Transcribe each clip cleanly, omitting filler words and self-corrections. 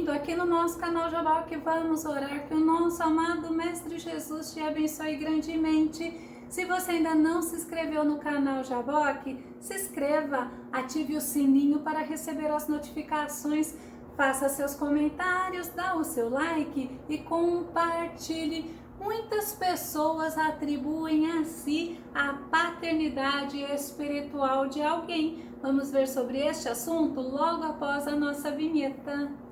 bem-vindo aqui no nosso canal Jaboque. Vamos orar que o nosso amado Mestre Jesus te abençoe grandemente. Se você ainda não se inscreveu no canal Jaboque, se inscreva, ative o sininho para receber as notificações, faça seus comentários, dá o seu like e compartilhe. Muitas pessoas atribuem a si a paternidade espiritual de alguém. Vamos ver sobre este assunto logo após a nossa vinheta.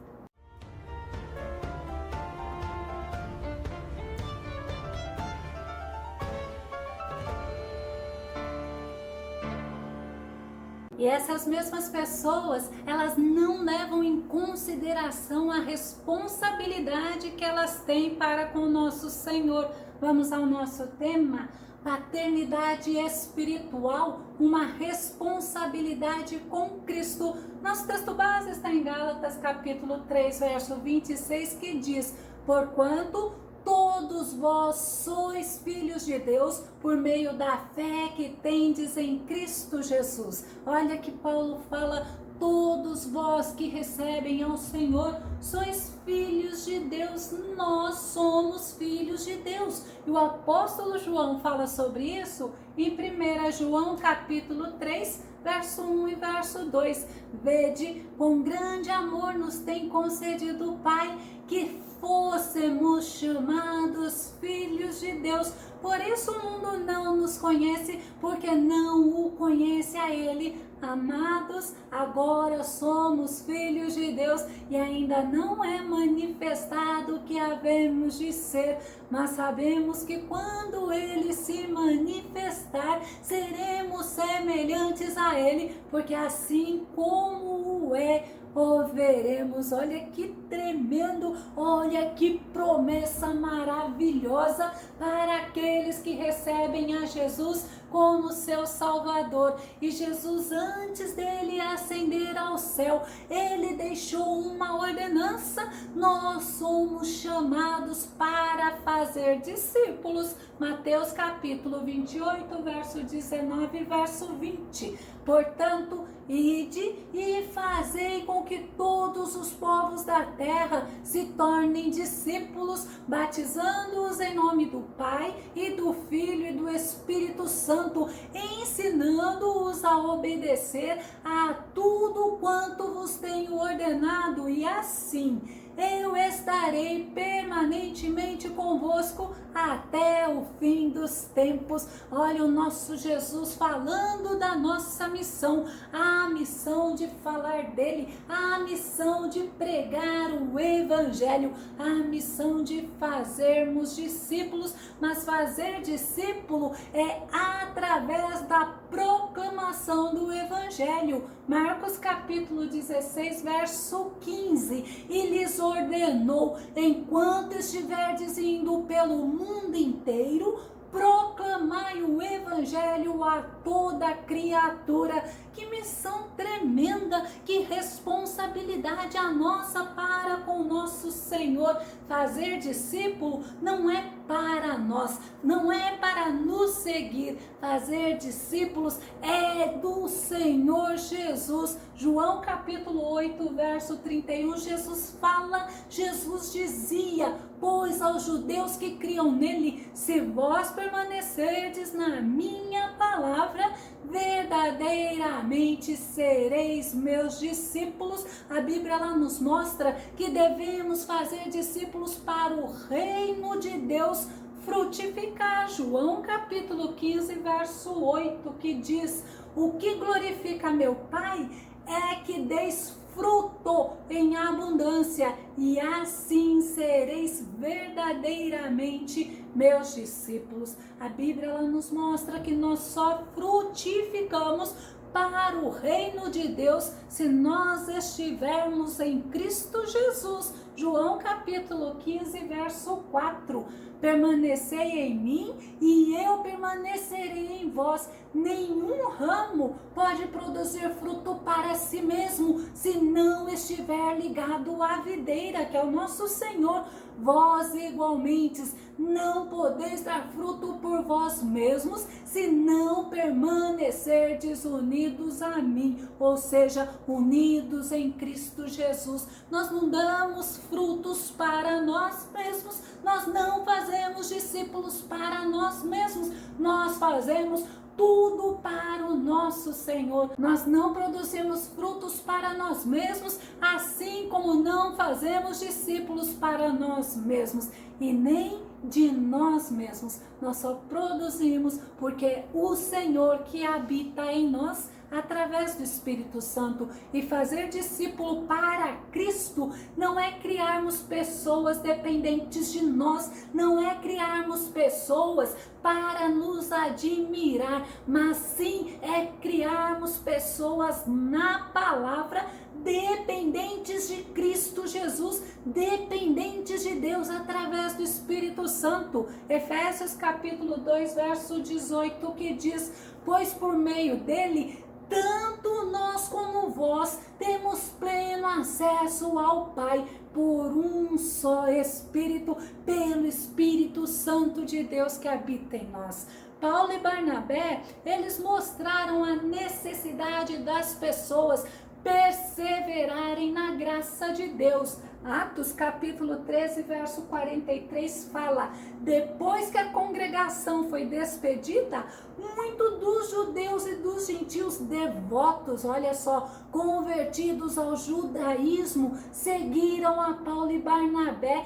E essas mesmas pessoas, elas não levam em consideração a responsabilidade que elas têm para com o nosso Senhor. Vamos ao nosso tema: paternidade espiritual, uma responsabilidade com Cristo. Nosso texto base está em Gálatas capítulo 3, verso 26, que diz: porquanto todos vós sois filhos de Deus por meio da fé que tendes em Cristo Jesus. Olha que Paulo fala: todos vós que recebem ao Senhor sois filhos de Deus. Nós somos filhos de Deus. E o apóstolo João fala sobre isso em 1 João capítulo 3, verso 1 e verso 2. Vede, com grande amor nos tem concedido o Pai, que fôssemos chamados filhos de Deus. Por isso o mundo não nos conhece, porque não o conhece a Ele. Amados, agora somos filhos de Deus e ainda não é manifestado o que havemos de ser, mas sabemos que quando Ele se manifestar, seremos semelhantes a Ele, porque assim como o é, o veremos. Olha que tremendo, olha que promessa maravilhosa para aqueles que recebem a Jesus como seu Salvador. E Jesus, antes dele ascender ao céu, ele deixou uma ordenança: nós somos chamados para fazer discípulos. Mateus capítulo 28, verso 19 e verso 20. Portanto, ide e fazei com que todos os povos da terra se tornem discípulos, batizando-os em nome do Pai e do Filho e do Espírito Santo, ensinando-os a obedecer a tudo quanto vos tenho ordenado, e assim eu estarei permanentemente convosco até o fim dos tempos. Olha o nosso Jesus falando da nossa missão, a missão de falar dele, a missão de pregar o Evangelho, a missão de fazermos discípulos. Mas fazer discípulo é através da proclamação do Evangelho. Marcos capítulo 16, verso 15, e lhes ordenou: enquanto estiverdes indo pelo mundo inteiro, proclamai o Evangelho a toda criatura. Que missão tremenda, que responsabilidade a nossa para com o nosso Senhor. Fazer discípulo não é para nós, não é para nos seguir. Fazer discípulos é do Senhor Jesus. João capítulo 8, verso 31, Jesus dizia: pois aos judeus que criam nele, se vós permanecerdes na minha palavra, verdadeiramente sereis meus discípulos. A Bíblia lá nos mostra que devemos fazer discípulos para o reino de Deus frutificar. João capítulo 15, verso 8, que diz: o que glorifica meu Pai é que deis fruto em abundância, e assim sereis verdadeiramente meus discípulos. A Bíblia ela nos mostra que nós só frutificamos para o reino de Deus se nós estivermos em Cristo Jesus. João capítulo 15, verso 4. Permanecei em mim e eu permanecerei em vós. Nenhum ramo pode produzir fruto para si mesmo se não estiver ligado à videira, que é o nosso Senhor. vós igualmente não podeis dar fruto por vós mesmos, se não permanecerdes unidos a mim, ou seja, unidos em Cristo Jesus. Nós não damos frutos para nós mesmos, nós não fazemos discípulos para nós mesmos, nós fazemos tudo para o nosso Senhor. Nós não produzimos frutos para nós mesmos, assim como não fazemos discípulos para nós mesmos, e nem de nós mesmos. Nós só produzimos porque o Senhor que habita em nós, através do Espírito Santo. E fazer discípulo para Cristo não é criarmos pessoas dependentes de nós, não é criarmos pessoas para nos admirar, mas sim é criarmos pessoas na palavra, dependentes de Cristo Jesus, dependentes de Deus através do Espírito Santo. Efésios capítulo 2, verso 18, que diz: pois por meio dele tanto nós como vós temos pleno acesso ao Pai por um só Espírito, pelo Espírito Santo de Deus que habita em nós. Paulo e Barnabé, eles mostraram a necessidade das pessoas perseverarem na graça de Deus. Atos capítulo 13, verso 43 fala: depois que a congregação foi despedida, muitos dos judeus e dos gentios devotos, olha só, convertidos ao judaísmo, seguiram a Paulo e Barnabé.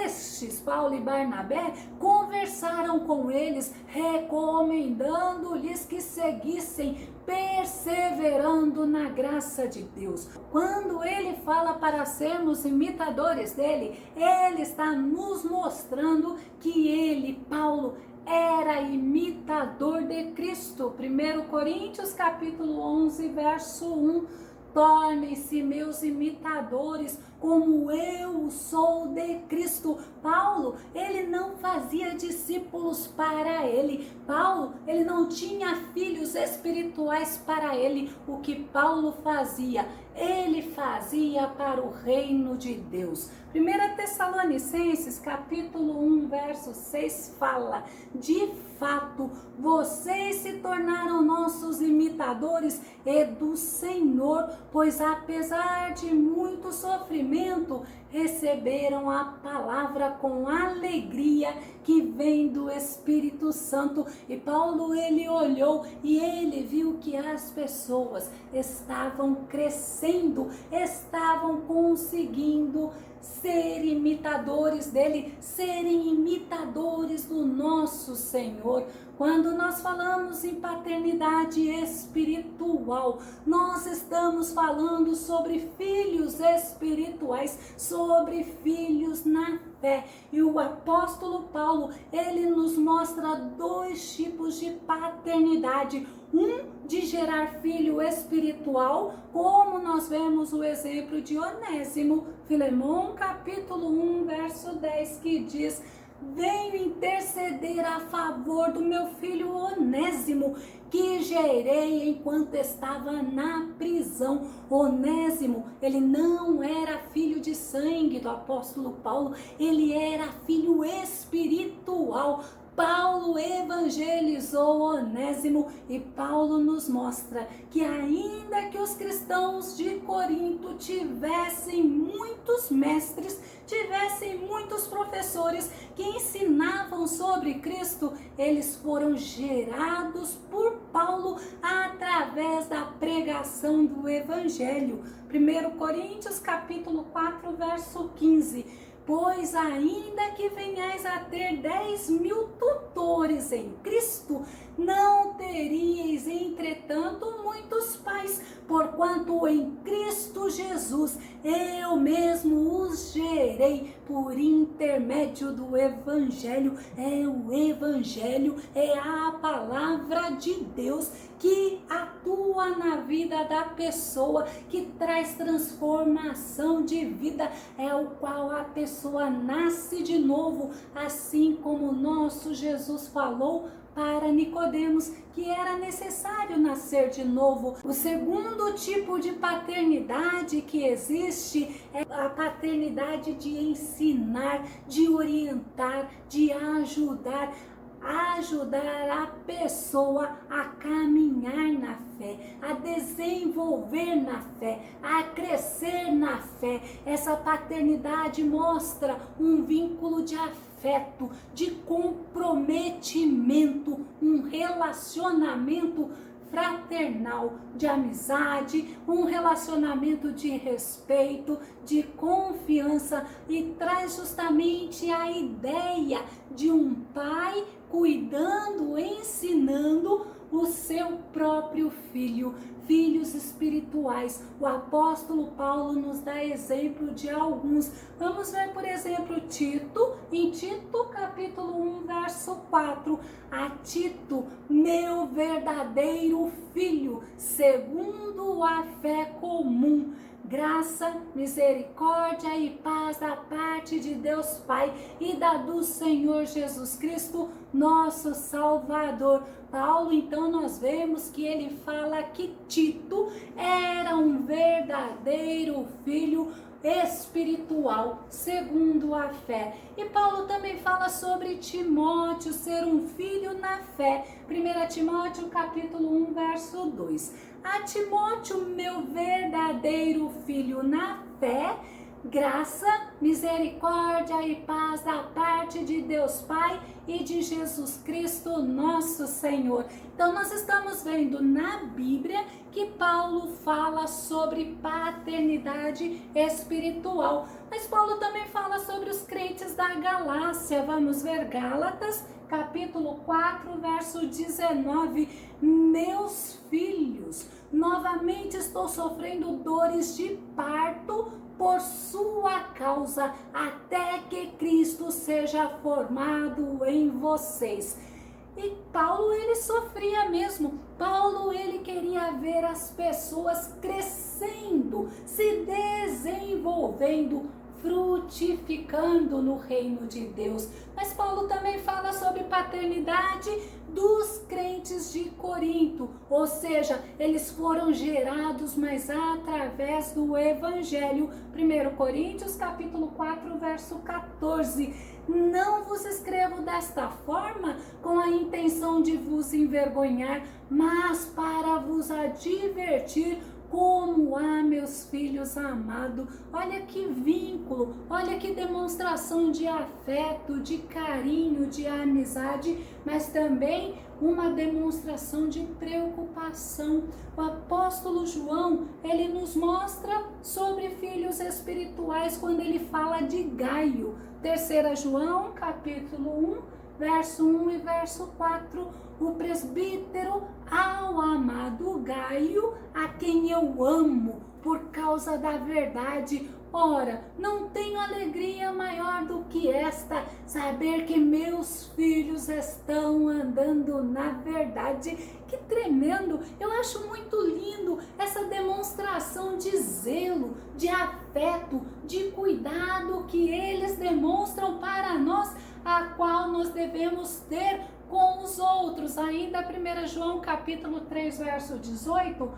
Estes, Paulo e Barnabé, conversaram com eles, recomendando-lhes que seguissem perseverando na graça de Deus. Quando ele fala para sermos imitadores dele, ele está nos mostrando que ele, Paulo, era imitador de Cristo. 1 Coríntios capítulo 11, verso 1. Tornem-se meus imitadores, como eu sou de Cristo. Paulo, ele não fazia discípulos para ele. Paulo, ele não tinha filhos espirituais para ele. O que Paulo fazia? Ele fazia para o reino de Deus. 1 Tessalonicenses capítulo 1, verso 6 fala: de fato, vocês se tornaram nossos imitadores e do Senhor, pois apesar de muito sofrimento, receberam a palavra com alegria que vem do Espírito Santo. E Paulo, ele olhou e ele viu que as pessoas estavam crescendo, estavam conseguindo ser imitadores dele, serem imitadores do nosso Senhor. Quando nós falamos em paternidade espiritual, nós estamos falando sobre filhos espirituais, sobre filhos na fé. E o apóstolo Paulo, ele nos mostra dois tipos de paternidade. Um de gerar filho espiritual, como nós vemos o exemplo de Onésimo, Filemão capítulo 1, verso 10, que diz: venho interceder a favor do meu filho Onésimo, que gerei enquanto estava na prisão. Onésimo, ele não era filho de sangue do apóstolo Paulo, ele era filho espiritual. Paulo evangelizou Onésimo e Paulo nos mostra que ainda que os cristãos de Corinto tivessem muitos mestres, tivessem muitos professores que ensinavam sobre Cristo, eles foram gerados por Paulo através da pregação do Evangelho. 1 Coríntios capítulo 4, verso 15. Pois ainda que venhais a ter 10.000 tutores em Cristo, não teríeis, entretanto, muitos pais, porquanto em Cristo Jesus eu mesmo os gerei por intermédio do Evangelho. É o Evangelho, é a palavra de Deus que atua na vida da pessoa, que traz transformação de vida, é o qual a pessoa nasce de novo, assim como o nosso Jesus falou para Nicodemos que era necessário nascer de novo. O segundo tipo de paternidade que existe é a paternidade paternidade de ensinar, de orientar, de ajudar a pessoa a caminhar na fé, a desenvolver na fé, a crescer na fé. Essa paternidade mostra um vínculo de afeto, de comprometimento, um relacionamento fraternal, de amizade, um relacionamento de respeito, de confiança, e traz justamente a ideia de um pai cuidando, ensinando o seu próprio filho, filhos espirituais. O apóstolo Paulo nos dá exemplo de alguns. Vamos ver, por exemplo, Tito, em Tito capítulo 1, verso 4. A Tito, meu verdadeiro filho, segundo a fé comum, graça, misericórdia e paz da parte de Deus Pai e da do Senhor Jesus Cristo, nosso Salvador. Paulo, então, nós vemos que ele fala que Tito era um verdadeiro filho espiritual, segundo a fé. E Paulo também fala sobre Timóteo ser um filho na fé. 1 Timóteo capítulo 1, verso 2. A Timóteo, meu verdadeiro filho na fé, graça, misericórdia e paz da parte de Deus Pai e de Jesus Cristo, nosso Senhor. Então, nós estamos vendo na Bíblia que Paulo fala sobre paternidade espiritual. Mas Paulo também fala sobre os crentes da Galácia. Vamos ver Gálatas, capítulo 4, verso 19. Meus filhos, novamente estou sofrendo dores de parto por sua causa, até que Cristo seja formado em vocês. E Paulo, ele sofria mesmo. Paulo, ele queria ver as pessoas crescendo, se desenvolvendo, frutificando no reino de Deus. Mas Paulo também fala sobre paternidade dos crentes de Corinto, ou seja, eles foram gerados, mas através do Evangelho. 1 Coríntios capítulo 4, verso 14. Não vos escrevo desta forma com a intenção de vos envergonhar, mas para vos advertir como há meus filhos amados. Olha que vínculo, olha que demonstração de afeto, de carinho, de amizade, mas também uma demonstração de preocupação. O apóstolo João, ele nos mostra sobre filhos espirituais quando ele fala de Gaio. 3 João, capítulo 1, verso 1 e verso 4. O presbítero ao amado Gaio, a quem eu amo por causa da verdade. Ora, não tenho alegria maior do que esta, saber que meus filhos estão andando na verdade. Que tremendo! Eu acho muito lindo essa demonstração de zelo, de afeto, de cuidado que eles demonstram para nós, a qual nós devemos ter com os outros. Ainda 1 João capítulo 3, verso 18,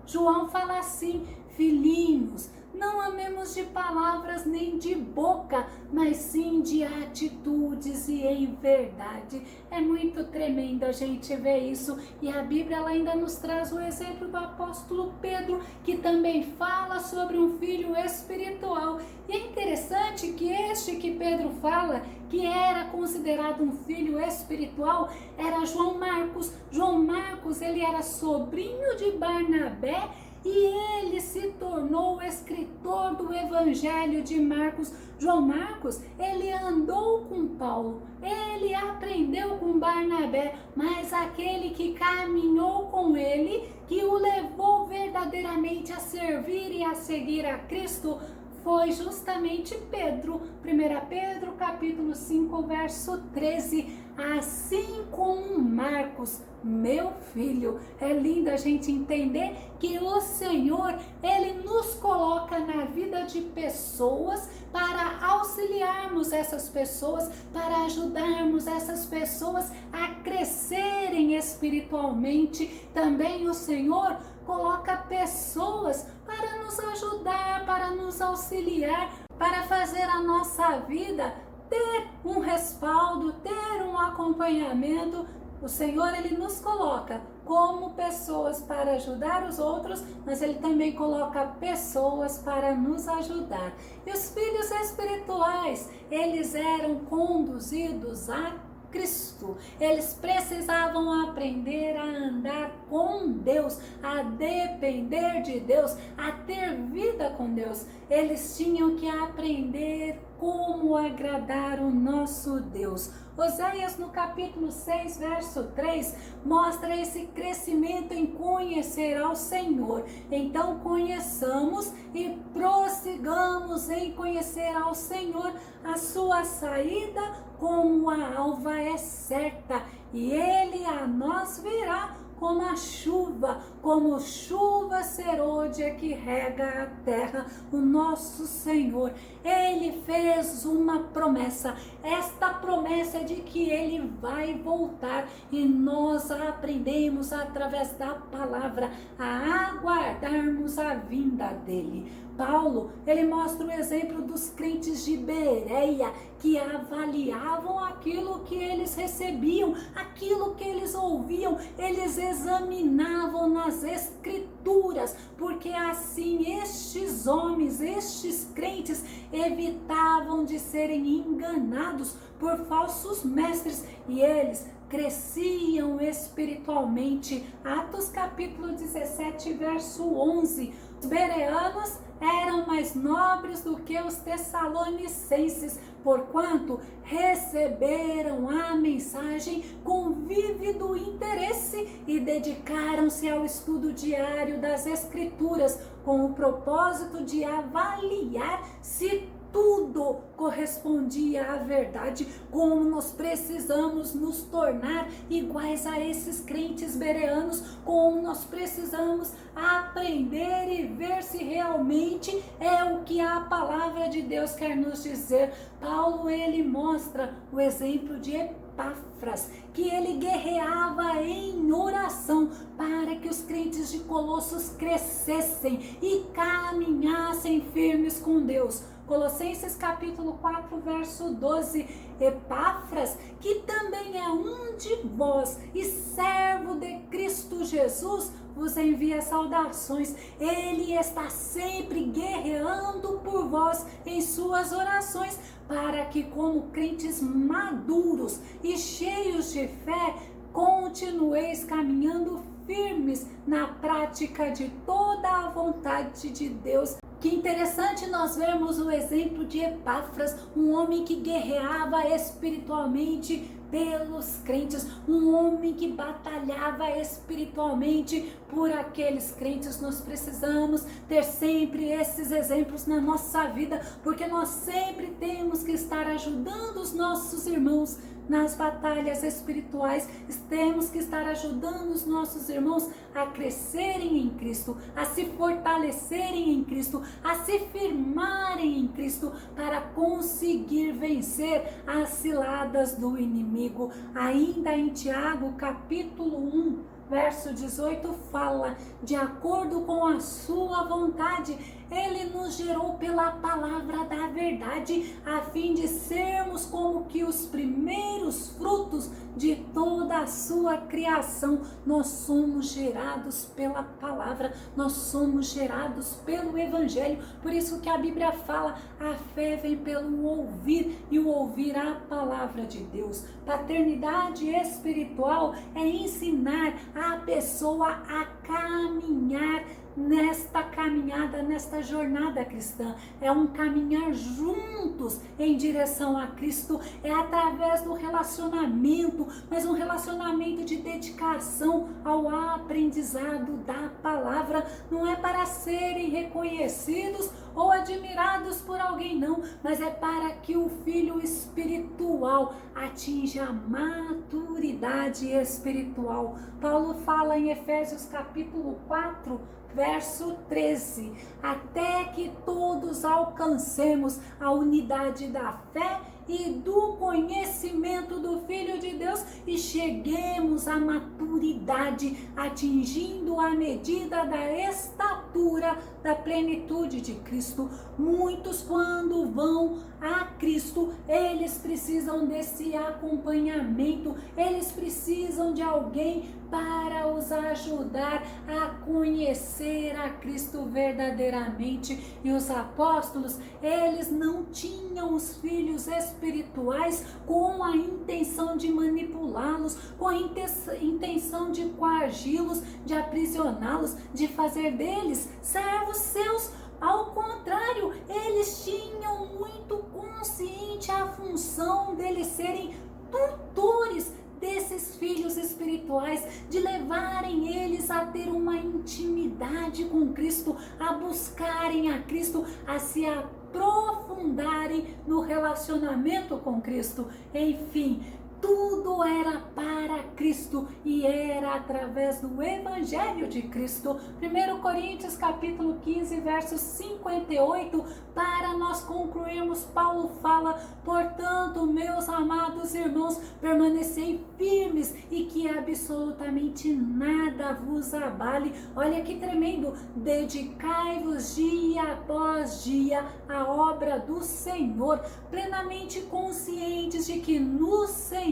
João fala assim: filhinhos, não amemos de palavras nem de boca, mas sim de atitudes e em verdade. É muito tremendo a gente ver isso. E a Bíblia, ela ainda nos traz o exemplo do apóstolo Pedro, que também fala sobre um filho espiritual. E é interessante que este que Pedro fala, que era considerado um filho espiritual, era João Marcos. João Marcos, ele era sobrinho de Barnabé, e ele se tornou o escritor do Evangelho de Marcos. João Marcos, ele andou com Paulo, ele aprendeu com Barnabé, mas aquele que caminhou com ele, que o levou verdadeiramente a servir e a seguir a Cristo, foi justamente Pedro. 1 Pedro capítulo 5, verso 13. Assim como Marcos, meu filho. É lindo a gente entender que o Senhor, ele nos coloca na vida de pessoas para auxiliarmos essas pessoas, para ajudarmos essas pessoas a crescerem espiritualmente. Também o Senhor coloca pessoas para nos ajudar, para nos auxiliar, para fazer a nossa vida ter um respaldo, ter um acompanhamento. O Senhor, Ele nos coloca como pessoas para ajudar os outros, mas Ele também coloca pessoas para nos ajudar. E os filhos espirituais, eles eram conduzidos a Cristo. Eles precisavam aprender a andar com Deus, a depender de Deus, a ter vida com Deus. Eles tinham que aprender como agradar o nosso Deus. Oséias, no capítulo 6, verso 3, mostra esse crescimento em conhecer ao Senhor. Então conheçamos e prossigamos em conhecer ao Senhor. A sua saída como a alva é certa, e Ele a nós virá como a chuva, como chuva serôdia que rega a terra. O nosso Senhor, Ele fez uma promessa. Esta promessa é de que Ele vai voltar, e nós aprendemos através da palavra a aguardarmos a vinda dEle. Paulo, ele mostra o exemplo dos crentes de Bereia, que avaliavam aquilo que eles recebiam, aquilo que eles ouviam, eles examinavam nas Escrituras, porque assim estes homens, estes crentes, evitavam de serem enganados por falsos mestres, e eles cresciam espiritualmente. Atos capítulo 17, verso 11. Os bereanos eram mais nobres do que os tessalonicenses, porquanto receberam a mensagem com vívido interesse e dedicaram-se ao estudo diário das Escrituras, com o propósito de avaliar se tudo correspondia à verdade. Como nós precisamos nos tornar iguais a esses crentes bereanos, como nós precisamos aprender e ver se realmente é o que a palavra de Deus quer nos dizer. Paulo, ele mostra o exemplo de Epáfras, que ele guerreava em oração para que os crentes de Colossos crescessem e caminhassem firmes com Deus. Colossenses capítulo 4, verso 12, Epáfras, que também é um de vós e servo de Cristo Jesus, vos envia saudações. Ele está sempre guerreando por vós em suas orações, para que como crentes maduros e cheios de fé, continueis caminhando firmes na prática de toda a vontade de Deus. Que interessante nós vermos o exemplo de Epáfras, um homem que guerreava espiritualmente pelos crentes, um homem que batalhava espiritualmente por aqueles crentes. Nós precisamos ter sempre esses exemplos na nossa vida, porque nós sempre temos que estar ajudando os nossos irmãos nas batalhas espirituais. Temos que estar ajudando os nossos irmãos a crescerem em Cristo, a se fortalecerem em Cristo, a se firmarem em Cristo, para conseguir vencer as ciladas do inimigo. Ainda em Tiago, capítulo 1, verso 18, fala: de acordo com a sua vontade, Ele nos gerou pela palavra da verdade, a fim de sermos como que os primeiros frutos de toda a sua criação. Nós somos gerados pela palavra, nós somos gerados pelo Evangelho. Por isso que a Bíblia fala: a fé vem pelo ouvir, e o ouvir a palavra de Deus. Paternidade espiritual é ensinar a pessoa a caminhar nesta caminhada, nesta jornada cristã. É um caminhar juntos em direção a Cristo, é através do relacionamento, mas um relacionamento de dedicação ao aprendizado da palavra. Não é para serem reconhecidos ou admirados por alguém, não, mas é para que o filho espiritual atinja a maturidade espiritual. Paulo fala em Efésios capítulo 4, verso 13: até que todos alcancemos a unidade da fé e do conhecimento do Filho de Deus e cheguemos à maturidade, atingindo a medida da estatura estatura da plenitude de Cristo. Muitos, quando vão a Cristo, eles precisam desse acompanhamento, eles precisam de alguém para os ajudar a conhecer a Cristo verdadeiramente. E os apóstolos, eles não tinham os filhos espirituais com a intenção de manipulá-los, com a intenção de coagi-los, de aprisioná-los, de fazer deles servos seus. Ao contrário, eles tinham muito consciente a função deles serem tutores desses filhos espirituais, de levarem eles a ter uma intimidade com Cristo, a buscarem a Cristo, a se aprofundarem no relacionamento com Cristo. Enfim, tudo era para Cristo e era através do Evangelho de Cristo. 1 Coríntios capítulo 15, verso 58, para nós concluirmos, Paulo fala: portanto, meus amados irmãos, permanecei firmes e que absolutamente nada vos abale. Olha que tremendo! Dedicai-vos dia após dia à obra do Senhor, plenamente conscientes de que no Senhor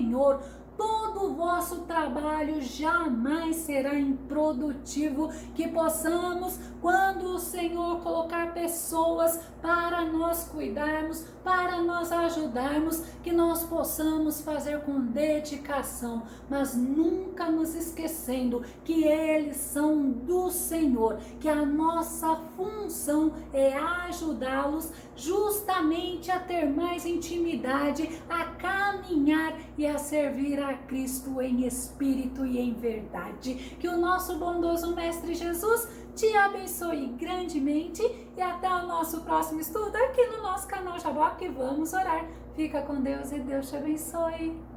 todo o vosso trabalho jamais será improdutivo. Que possamos, quando o Senhor colocar pessoas para nós cuidarmos, para nós ajudarmos, que nós possamos fazer com dedicação, mas nunca nos esquecendo que eles são do Senhor, que a nossa função é ajudá-los justamente a ter mais intimidade, a caminhar e a servir a Cristo em espírito e em verdade. Que o nosso bondoso Mestre Jesus te abençoe grandemente e até o nosso próximo estudo aqui no nosso canal Jaboque. Vamos orar. Fica com Deus e Deus te abençoe.